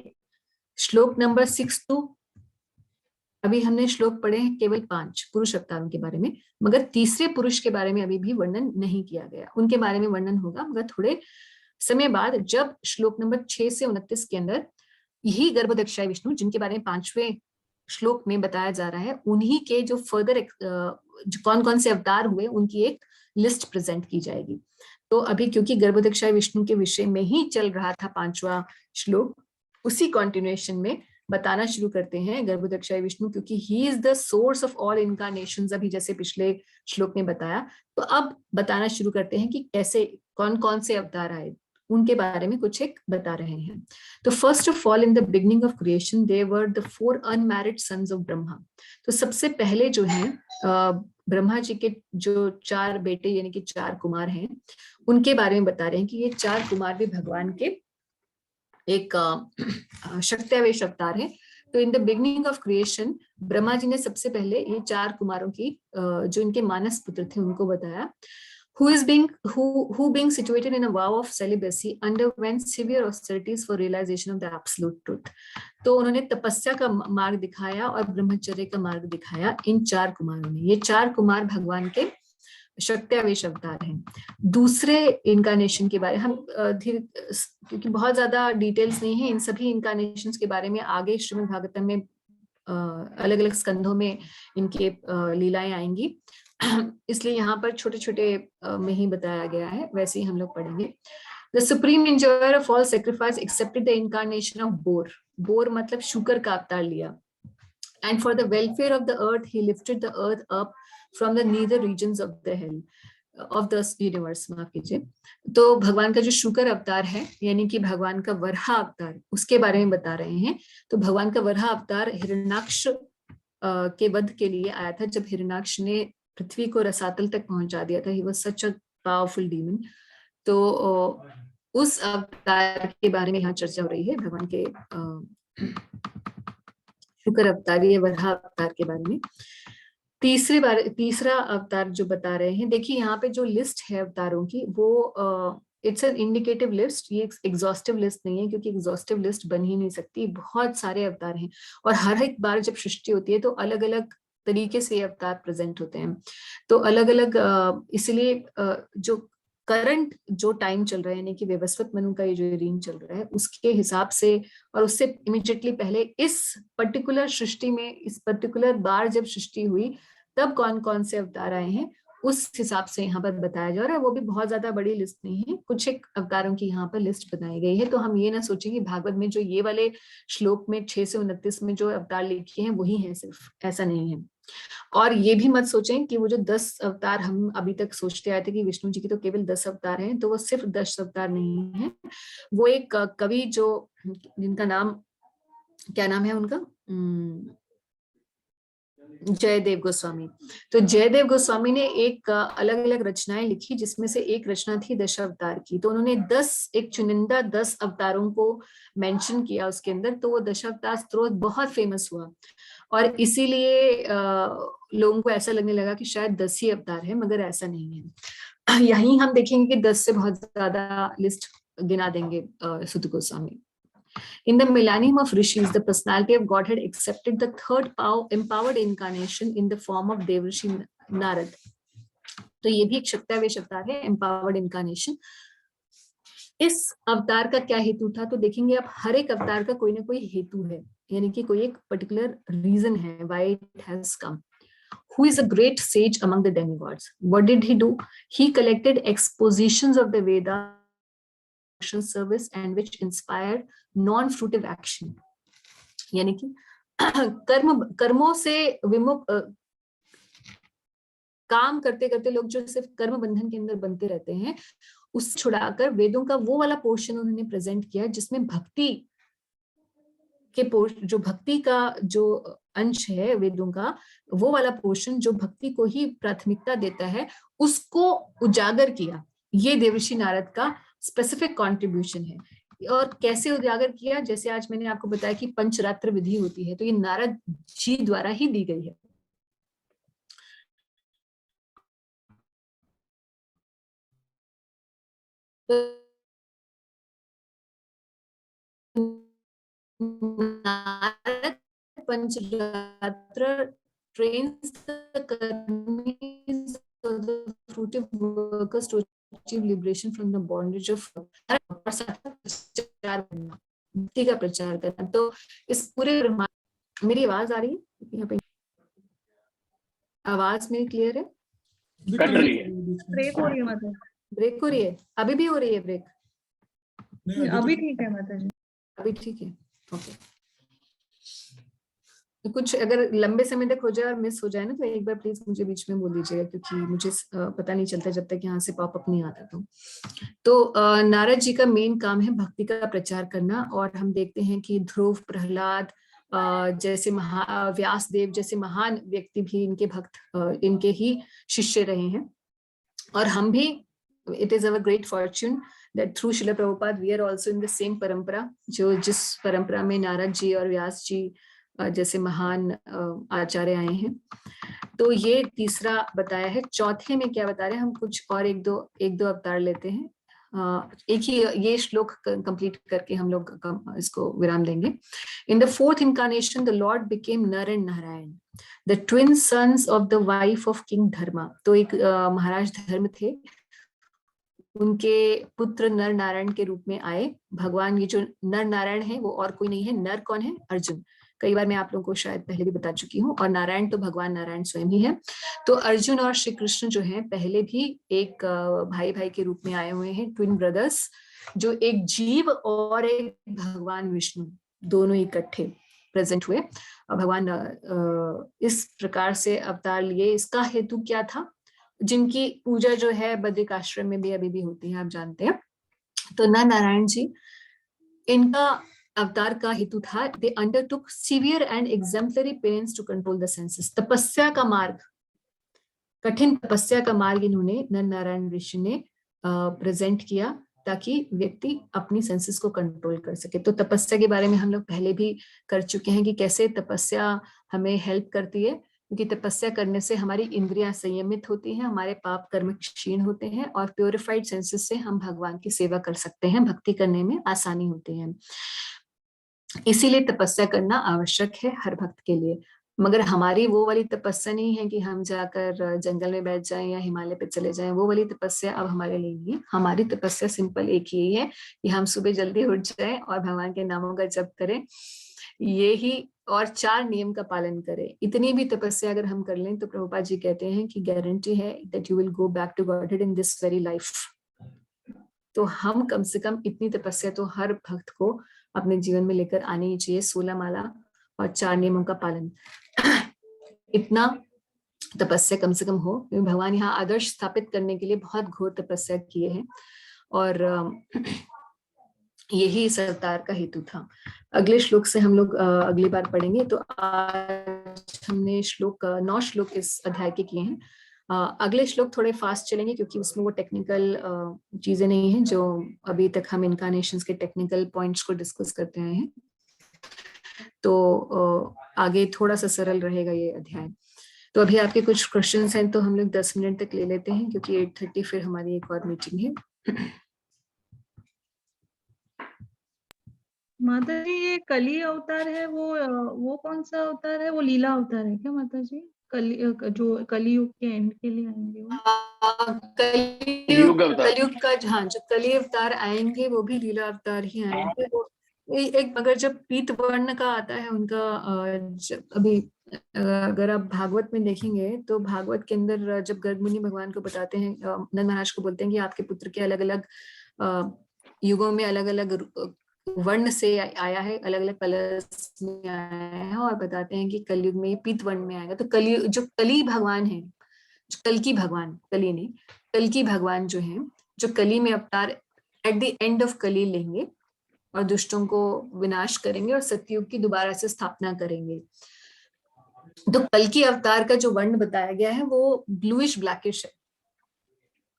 श्लोक नंबर 6 to अभी हमने श्लोक पढ़े हैं केवल 5 पुरुष अवतारों के बारे में, मगर तीसरे पुरुष के बारे में अभी भी वर्णन नहीं किया गया। उनके बारे में वर्णन होगा मगर थोड़े समय बाद, जब श्लोक नंबर 6 से 29 के अंदर यही गर्भोदक्षाय विष्णु जिनके बारे में 5वें श्लोक में बताया जा रहा है, उन्हीं के जो फर्दर कौन कौन से अवतार हुए उनकी एक लिस्ट प्रेजेंट की जाएगी। तो अभी क्योंकि गर्भोदक्षाय विष्णु के विषय में ही चल रहा था 5वां श्लोक, उसी कॉन्टिन्यूएशन में बताना शुरू करते हैं गर्भोदक्षाय विष्णु, क्योंकि he is the source of all incarnations, अभी जैसे पिछले श्लोक में बताया। तो अब बताना शुरू करते हैं कि कैसे कौन कौन से अवतार आए, उनके बारे में कुछ एक बता रहे हैं। तो first of all, in the beginning of creation they were the 4 unmarried sons of Brahma. तो सबसे पहले जो है ब्रह्मा जी के जो 4 बेटे यानी कि 4 कुमार हैं, उनके बारे में बता रहे हैं कि ये 4 कुमार भी भगवान के एक शक्त्यावेश अवतार है। तो in the beginning of creation Brahma ji ने सबसे पहले ये 4 कुमारों की जो इनके मानस पुत्र थे उनको बताया। who being situated in a vow of celibacy underwent severe austerities for realization of the absolute truth। तो उन्होंने तपस्या का मार्ग दिखाया और ब्रह्मचर्य का मार्ग दिखाया इन 4 कुमारों ने। ये 4 कुमार भगवान के शक्त्यावेश अवतार हैं। दूसरे इनकारनेशन के बारे हम क्योंकि बहुत ज्यादा डिटेल्स नहीं है इन सभी इनकारनेशंस के बारे में, आगे श्रीमद् भागवतम में अलग अलग स्कंधों में इनके लीलाएं आएंगी, इसलिए यहाँ पर छोटे छोटे में ही बताया गया है, वैसे ही हम लोग पढ़ेंगे। The supreme enjoyer of all sacrifice accepted the incarnation of Bor। Bore मतलब शुकर का अवतार लिया। And for the welfare of the earth, he lifted the earth up from the nether regions of the hell of the universe। माफ कीजिए। तो भगवान का जो शुकर अवतार है, यानी कि भगवान का वराह अवतार, उसके बारे में बता रहे हैं। तो भगवान का वराह अवतार हिरण्याक्ष के वध के लिए आया था, जब हिरण्याक्ष ने पृथ्वी को रसातल तक पहुंचा दिया था। He was such a powerful demon. तो उस अवतार के बारे में यहाँ चर्चा हो रही है, भगवान के शुकर अवतार या वराह अवतार के बारे में। तीसरा अवतार जो बता रहे हैं, देखिए यहाँ पे जो लिस्ट है अवतारों की, वो इट्स एन इंडिकेटिव लिस्ट, ये एग्जॉस्टिव लिस्ट नहीं है, क्योंकि एग्जॉस्टिव लिस्ट बन ही नहीं सकती। बहुत सारे अवतार हैं और हर एक बार जब सृष्टि होती है तो अलग अलग तरीके से अवतार प्रेजेंट होते हैं। तो अलग अलग इसलिए जो करंट जो टाइम चल रहा है, यानी कि वैवस्वत मनु का ये जो रीन चल रहा है, उसके हिसाब से और उससे इमीडिएटली पहले इस पर्टिकुलर सृष्टि में, इस पर्टिकुलर बार जब सृष्टि हुई तब कौन कौन से अवतार आए हैं, उस हिसाब से यहाँ पर बताया जा रहा है। वो भी बहुत ज्यादा बड़ी लिस्ट नहीं है, कुछ एक अवतारों की यहाँ पर लिस्ट बनाई गई है। तो हम ये ना सोचें कि भागवत में जो ये वाले श्लोक में 6 से 29 में जो अवतार लिखे हैं वही है, सिर्फ ऐसा नहीं है। और ये भी मत सोचें कि वो जो 10 अवतार हम अभी तक सोचते आए थे कि विष्णु जी की तो केवल 10 अवतार हैं, तो वो सिर्फ 10 अवतार नहीं है। वो एक कवि जो जिनका नाम, क्या नाम है उनका, जयदेव गोस्वामी। तो जयदेव गोस्वामी ने एक अलग अलग रचनाएं लिखी, जिसमें से एक रचना थी दशावतार की। तो उन्होंने 10 एक चुनिंदा 10 अवतारों को मेंशन किया उसके अंदर। तो वो दशावतार स्तोत्र बहुत फेमस हुआ और इसीलिए लोगों को ऐसा लगने लगा कि शायद 10 ही अवतार है, मगर ऐसा नहीं है। यहीं हम देखेंगे कि 10 से बहुत ज्यादा लिस्ट गिना देंगे सुत Goswami. In the millennium of rishis, the personality of God had accepted the third empowered incarnation in the form of Devrishi Narad। तो ये भी एक शक्त्यावेश अवतार है, empowered incarnation। इस अवतार का क्या हेतु था, तो देखेंगे आप हर एक अवतार का कोई ना कोई हेतु है, यानी कि कोई एक पर्टिकुलर रीजन है why it has come। Who is a great sage among the demigods? What did he do? He collected expositions of the Vedas devotional service and which inspired non-fruitive action. यानी कि कर्मों से विमुख, काम करते करते लोग जो सिर्फ कर्म बंधन के अंदर बनते रहते हैं, उस छुड़ाकर वेदों का वो वाला पोर्शन उन्होंने प्रेजेंट किया जिसमें भक्ति के जो भक्ति का जो अंश है वेदों का, वो वाला पोर्शन जो भक्ति को ही प्राथमिकता देता है, उसको उजागर किया। ये देवर्षि नारद का स्पेसिफिक कंट्रीब्यूशन है। और कैसे उजागर किया, जैसे आज मैंने आपको बताया कि पंचरात्र विधि होती है, तो ये नारद जी द्वारा ही दी गई है। Narad पंचरात्र trains the karmis of the fruitive workers to achieve liberation from the bondage of भक्ति का प्रचार करना। तो इस पूरे मेरी आवाज आ रही है यहाँ पे? आवाज मेरी क्लियर है? कट रही है, ब्रेक हो रही है माता जी। ब्रेक हो रही है? अभी भी हो रही है ब्रेक? अभी ठीक है माता जी, अभी ठीक है, ओके। तो कुछ अगर लंबे समय तक हो जाए और मिस हो जाए ना, तो एक बार प्लीज मुझे बीच में बोल दीजिएगा, क्योंकि मुझे पता नहीं चलता जब तक यहाँ से पॉपअप नहीं आता। तो नारद जी का मेन काम है भक्ति का प्रचार करना। और हम देखते हैं कि ध्रुव, प्रहलाद जैसे व्यास देव जैसे महान व्यक्ति भी इनके भक्त, इनके ही शिष्य रहे हैं। और हम भी, it is our great Fortune that through Srila Prabhupada we are also in the same परंपरा, जिस परंपरा में नारद जी और व्यास जी जैसे महान आचार्य आए हैं। तो ये तीसरा बताया है। चौथे में क्या बता रहे हैं हम, कुछ और एक दो अवतार लेते हैं। एक ही ये श्लोक कंप्लीट करके हम लोग इसको विराम देंगे। In the fourth incarnation the lord became Nara and Narayana, the twin sons of the wife of king Dharma. तो एक महाराज धर्म थे, उनके पुत्र नर नारायण के रूप में आए भगवान। ये जो नर नारायण है वो और कोई नहीं है। नर कौन है? अर्जुन। कई बार मैं आप लोगों को शायद पहले भी बता चुकी हूँ। और नारायण तो भगवान नारायण स्वयं ही है। तो अर्जुन और श्री कृष्ण जो है पहले भी एक भाई भाई के रूप में आए हुए हैं, ट्विन ब्रदर्स, जो एक जीव और एक भगवान विष्णु दोनों इकट्ठे प्रेजेंट हुए। भगवान इस प्रकार से अवतार लिए। इसका हेतु क्या था? जिनकी पूजा जो है बद्रिक आश्रम में भी अभी भी होती है, आप जानते हैं। तो नर नारायण जी, इनका अवतार का हेतु था, they undertook severe and exemplary penance to control the senses. तपस्या का मार्ग, कठिन तपस्या का मार्ग इन्होंने, नर नारायण ऋषि ने प्रेजेंट किया, ताकि व्यक्ति अपनी सेंसेस को कंट्रोल कर सके। तो तपस्या के बारे में हम लोग पहले भी कर चुके हैं कि कैसे तपस्या हमें हेल्प करती है, क्योंकि तपस्या करने से हमारी इंद्रियां संयमित होती हैं, हमारे पाप कर्म क्षीण होते हैं, और प्योरिफाइड सेंसेस से हम भगवान की सेवा कर सकते हैं, भक्ति करने में आसानी होती है। इसीलिए तपस्या करना आवश्यक है हर भक्त के लिए। मगर हमारी वो वाली तपस्या नहीं है कि हम जाकर जंगल में बैठ जाएं या हिमालय पे चले जाएं। वो वाली तपस्या अब हमारे लिए नहीं है। हमारी तपस्या सिंपल एक ही है कि हम सुबह जल्दी उठ जाएं और भगवान के नामों का जप करें, ये ही, और 4 नियम का पालन करें। इतनी भी तपस्या अगर हम कर लें तो प्रभुपाद जी कहते हैं कि गारंटी है that you will go back to Godhead in this very life. तो हम कम से कम इतनी तपस्या तो हर भक्त को अपने जीवन में लेकर आनी ही चाहिए। 16 माला और 4 नियमों का पालन, इतना तपस्या कम से कम हो। भगवान यहाँ आदर्श स्थापित करने के लिए बहुत घोर तपस्या किए हैं, और यही इस अवतार का हेतु था। अगले श्लोक से हम लोग अगली बार पढ़ेंगे। तो आज हमने 9 श्लोक इस अध्याय के किए हैं। अगले श्लोक थोड़े फास्ट चलेंगे, क्योंकि उसमें वो टेक्निकल चीजें नहीं हैं जो अभी तक हम इनकारनेशंस के टेक्निकल पॉइंट्स को डिस्कस करते आए हैं। तो आगे थोड़ा सा सरल रहेगा ये अध्याय। तो अभी आपके कुछ क्वेश्चंस हैं तो हम लोग 10 मिनट तक ले लेते हैं, क्योंकि 8:30 फिर हमारी एक और मीटिंग है। माता जी ये कली अवतार है, वो कौन सा अवतार है? वो लीला अवतार है क्या माता जी? जो कलियुग के एंड के लिए आएंगे वो? कलयुग का, हाँ, जो कली अवतार आएंगे वो भी लीला अवतार ही आएंगे। वो एक, अगर जब पीत वर्ण का आता है उनका, अभी अगर आप भागवत में देखेंगे तो भागवत के अंदर जब गर्ग मुनि भगवान को बताते हैं, नंद महाराज को बोलते हैं कि आपके पुत्र के अलग अलग युगों में अलग अलग वर्ण से आया है, अलग अलग कलर्स में आया है, और बताते हैं कि कलयुग में ये पीत वर्ण में आएगा। तो कलयुग जो कली भगवान है, कल की भगवान, कली नहीं, कल की भगवान जो है, जो कली में अवतार एट द एंड ऑफ कली लेंगे और दुष्टों को विनाश करेंगे और सतयुग की दोबारा से स्थापना करेंगे। तो कल की अवतार का जो वर्ण बताया गया है वो ब्लूइश ब्लैकिश है।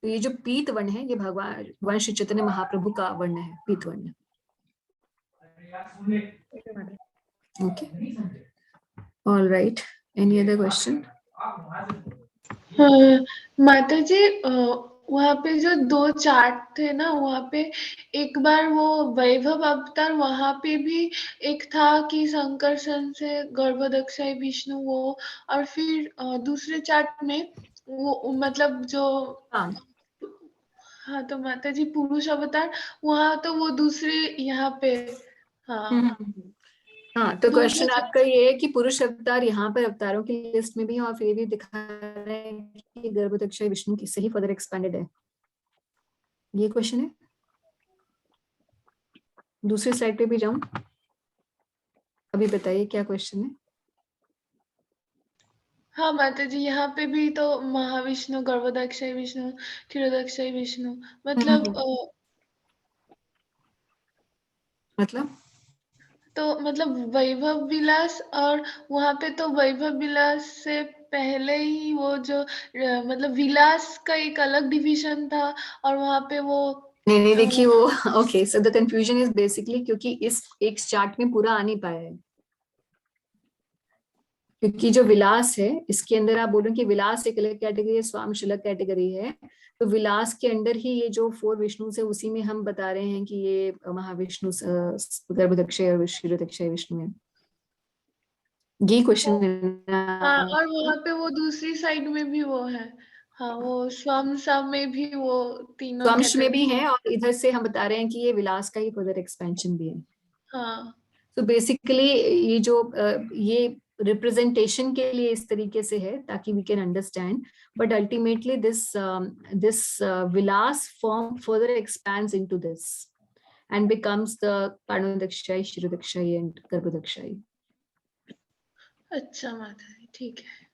तो ये जो पीत वर्ण है, ये भगवान श्री चैतन्य महाप्रभु का वर्ण है, पीत वर्ण। Okay, all right, any other question? माता जी, वहाँ पे जो 2 चार्ट थे ना, वहाँ पे एक बार वो वैभव अवतार, वहाँ पे भी एक था कि संकर्षण से गर्भदक्षाई विष्णु वो, और फिर दूसरे चार्ट में वो मतलब जो हाँ, तो माता जी पुरुष अवतार वहाँ तो वो दूसरे यहाँ पे हाँ हाँ, तो दूसरे क्वेश्चन आपका ये है कि पुरुष अवतार यहाँ पर अवतारों की लिस्ट में भी है और फिर भी दिखा रहे हैं कि गर्भदक्षाई विष्णु किससे ही फर्दर एक्सपेंडेड है, ये क्वेश्चन है। दूसरी स्लाइड पे भी जाऊं? अभी बताइए क्या क्वेश्चन है। हाँ माता जी, यहाँ पे भी तो महाविष्णु, गर्भदक्षाई विष्णु, क्षीरोदक्षाई विष्णु, मतलब मतलब वैभव विलास, और वहाँ पे तो वैभव विलास से पहले ही वो जो मतलब विलास का एक अलग डिवीजन था, और वहाँ पे वो नहीं देखिए वो okay, so the confusion is basically क्योंकि इस एक चार्ट में पूरा आ नहीं पाया है, क्योंकि जो विलास है इसके अंदर आप बोलो कि विलास एक अलग कैटेगरी है, स्वांश अलग कैटेगरी है। तो विलास के अंदर ही ये जो 4 विष्णु से उसी में हम बता रहे हैं कि ये महाविष्णु गर्भदक्षय और क्षीरोदक्षय विष्णु है। ये क्वेश्चन हाँ, और वहाँ पे वो दूसरी साइड में भी वो है, हाँ वो स्वमसा में भी वो तीनों वंश में भी है, और इधर से हम बता रहे हैं कि ये विलास का ही फर्दर एक्सपेंशन भी है। हाँ तो बेसिकली ये जो ये रिप्रेजेंटेशन के लिए इस तरीके से है ताकि we can understand, but ultimately this vilasa form further expands into this and becomes the Karnodakshai, Shirodakshai and Garbhodakshai. अच्छा माता जी, ठीक है।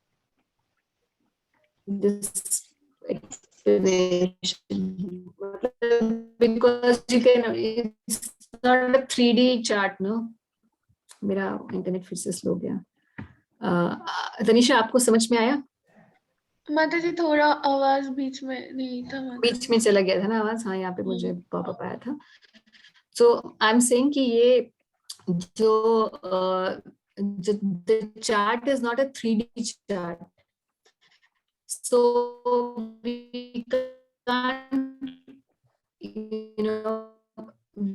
This explanation because you can, it's not a 3D chart, no? मेरा इंटरनेट फिर से स्लो गया। तनिषा आपको समझ में आया? माता जी थोड़ा आवाज बीच में नहीं था, बीच में चला गया था ना आवाज, हाँ यहाँ पे मुझे पॉपअप आया था। So I'm saying कि ये जो the chart is not a 3D chart. So we can't,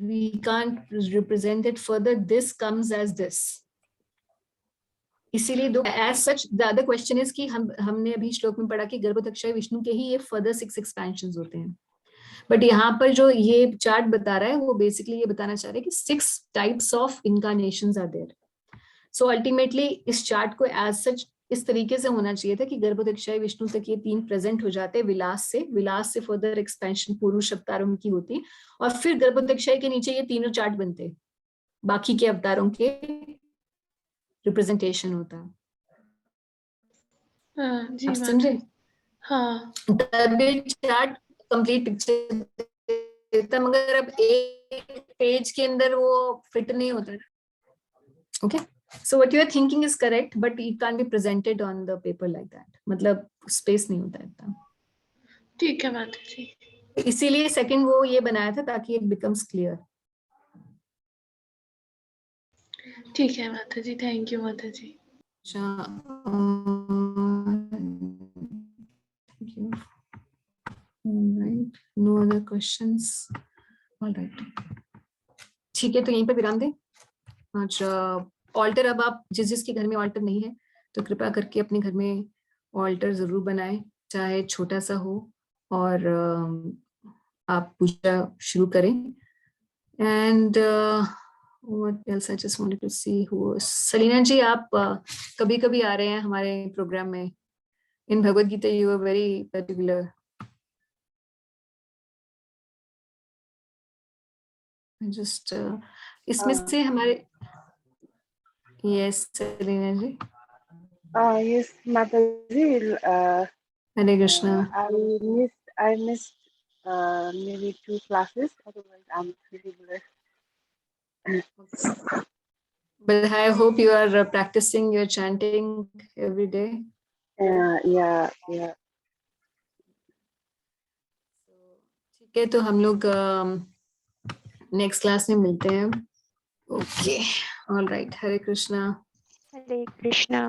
we can't represent it further. This comes as this. इसीलिए दो as such the other question is कि हमने अभी श्लोक में पढ़ा कि गर्भदक्षाई विष्णु के ही ये further 6 expansions होते हैं। बट यहाँ पर जो ये चार्ट बता रहा है वो बेसिकली ये बताना चाह रहा है कि 6 types of incarnations are there. So ultimately इस चार्ट को एज सच इस तरीके से होना चाहिए था कि गर्भदक्षाई विष्णु तक ये 3 प्रेजेंट हो जाते, विलास से फर्दर एक्सपेंशन पुरुष अवतारों की होती, और फिर गर्भदक्षाई के नीचे ये तीनों चार्ट बनते, बाकी के अवतारों के रिप्रेजेंटेशन होता। जी समझे? हाँ, चार्ट कंप्लीट पिक्चर देता, मगर अब एक पेज के अंदर वो फिट नहीं होता। Okay, so what you are thinking is correct, but it can't be presented on the paper like that. मतलब स्पेस नहीं होता इतना। ठीक है माता जी। इसीलिए सेकंड वो ये बनाया था ताकि it becomes clear. ठीक है माता जी, थैंक यू माता जी। Thank you. All right, no other questions. All right. ठीक है, तो यहीं पे विराम दें। अच्छा, ऑल्टर अब आप जिसके घर में ऑल्टर नहीं है तो कृपया करके अपने घर में ऑल्टर जरूर बनाएं, चाहे छोटा सा हो, और आप पूजा शुरू करें। And what else I just wanted to see who Selina ji, आप कभी कभी आ रहे हैं हमारे प्रोग्राम में। In Bhagavad Gita you are very particular. just इसमें से हमारे yes Selina ji Yes, Mataji, हरे कृष्णा I missed maybe 2 classes. Otherwise, I'm pretty blessed. but I hope you are practicing your chanting every day. Yeah. ठीक है तो हम लोग नेक्स्ट क्लास में मिलते हैं. ओके ऑल राइट हरे कृष्णा. Hare Krishna.